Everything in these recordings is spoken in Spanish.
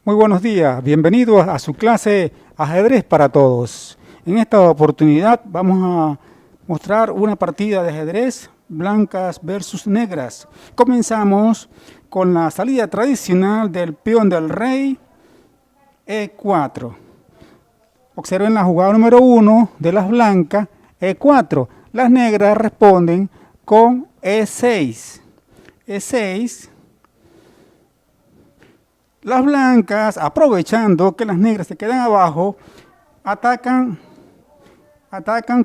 Muy buenos días, bienvenidos a su clase Ajedrez para Todos. En esta oportunidad vamos a mostrar una partida de ajedrez blancas versus negras. Comenzamos con la salida tradicional del peón del rey E4. Observen la jugada número 1 de las blancas, E4. Las negras responden con E6. E6. Las blancas, aprovechando que las negras se quedan abajo, atacan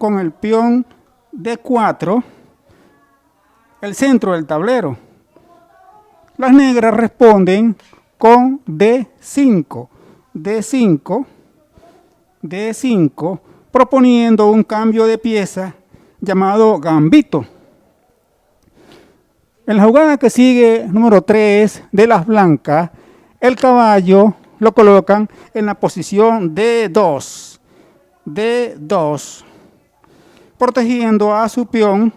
con el peón D4 el centro del tablero. Las negras responden con D5, proponiendo un cambio de pieza llamado gambito. En la jugada que sigue, número 3 de las blancas, el caballo lo colocan en la posición D2, protegiendo a su peón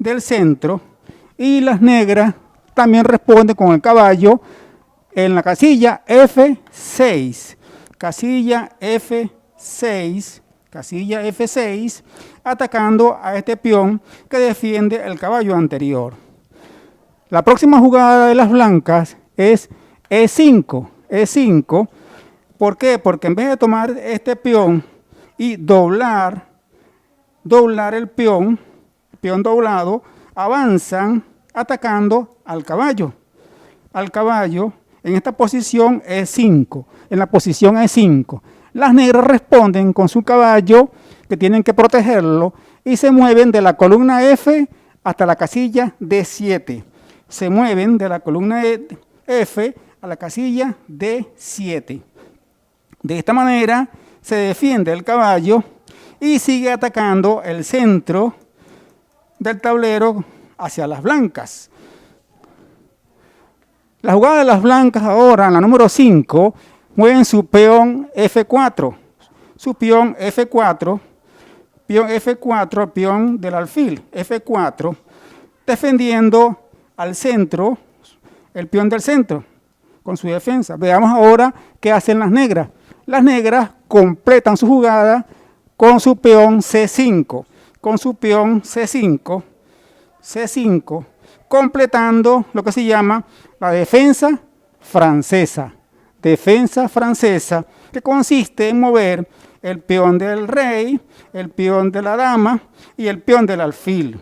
del centro, y las negras también responden con el caballo en la casilla F6, casilla F6, atacando a este peón que defiende el caballo anterior. La próxima jugada de las blancas es E5. ¿Por qué? Porque en vez de tomar este peón y doblar el peón doblado, avanzan atacando al caballo en esta posición E5, en la posición E5. Las negras responden con su caballo, que tienen que protegerlo, y se mueven de la columna F hasta la casilla D7. Se mueven de la columna F a la casilla D7. De esta manera se defiende el caballo y sigue atacando el centro del tablero hacia las blancas. La jugada de las blancas ahora, en la número 5, mueven su peón F4. Su peón F4, peón del alfil F4, defendiendo al centro, el peón del centro, con su defensa. Veamos ahora qué hacen las negras. Las negras completan su jugada con su peón C5, completando lo que se llama la defensa francesa, que consiste en mover el peón del rey, el peón de la dama y el peón del alfil.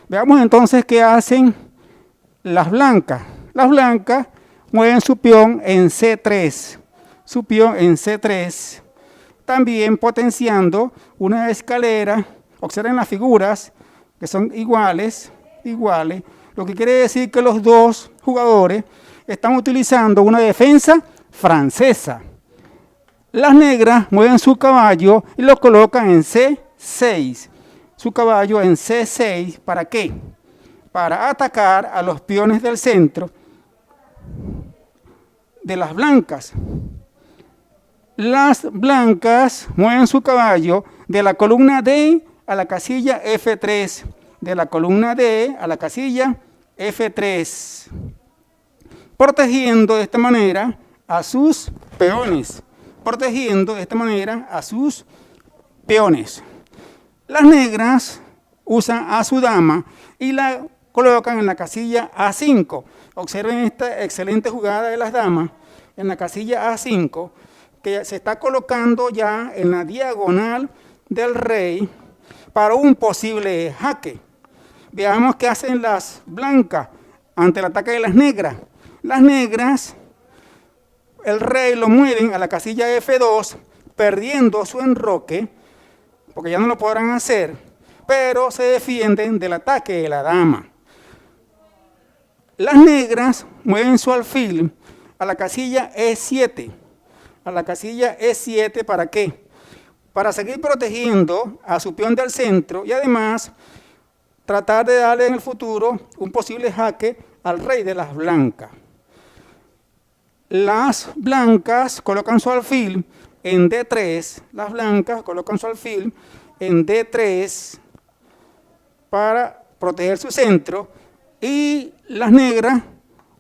Veamos entonces qué hacen las blancas. Las blancas mueven su peón en C3, también potenciando una escalera. Observen las figuras que son iguales, lo que quiere decir que los dos jugadores están utilizando una defensa francesa. Las negras mueven su caballo y lo colocan en C6. Su caballo en C6, ¿para qué? Para atacar a los peones del centro de las blancas. Las blancas mueven su caballo de la columna D a la casilla F3, de la columna D a la casilla F3, protegiendo de esta manera a sus peones, Las negras usan a su dama y la colocan en la casilla A5. Observen esta excelente jugada de las damas en la casilla A5, que se está colocando ya en la diagonal del rey para un posible jaque. Veamos qué hacen las blancas ante el ataque de las negras. Las negras, el rey lo mueven a la casilla F2, perdiendo su enroque, porque ya no lo podrán hacer, pero se defienden del ataque de la dama. Las negras mueven su alfil a la casilla E7. ¿Para qué? Para seguir protegiendo a su peón del centro y además tratar de darle en el futuro un posible jaque al rey de las blancas. Las blancas colocan su alfil en D3. Para proteger su centro, y las negras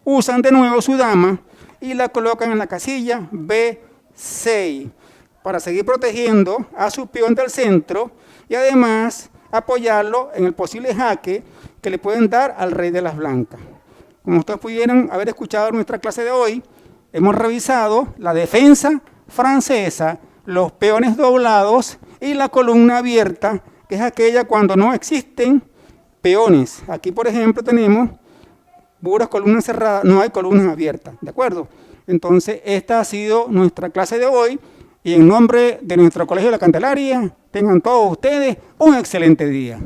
usan de nuevo su dama y la colocan en la casilla B6 para seguir protegiendo a su peón del centro y además apoyarlo en el posible jaque que le pueden dar al rey de las blancas. Como ustedes pudieron haber escuchado en nuestra clase de hoy, hemos revisado la defensa francesa, los peones doblados y la columna abierta, que es aquella cuando no existen peones. Aquí, por ejemplo, tenemos puras columnas cerradas, no hay columnas abiertas, ¿de acuerdo? Entonces, esta ha sido nuestra clase de hoy y en nombre de nuestro Colegio de la Candelaria, tengan todos ustedes un excelente día.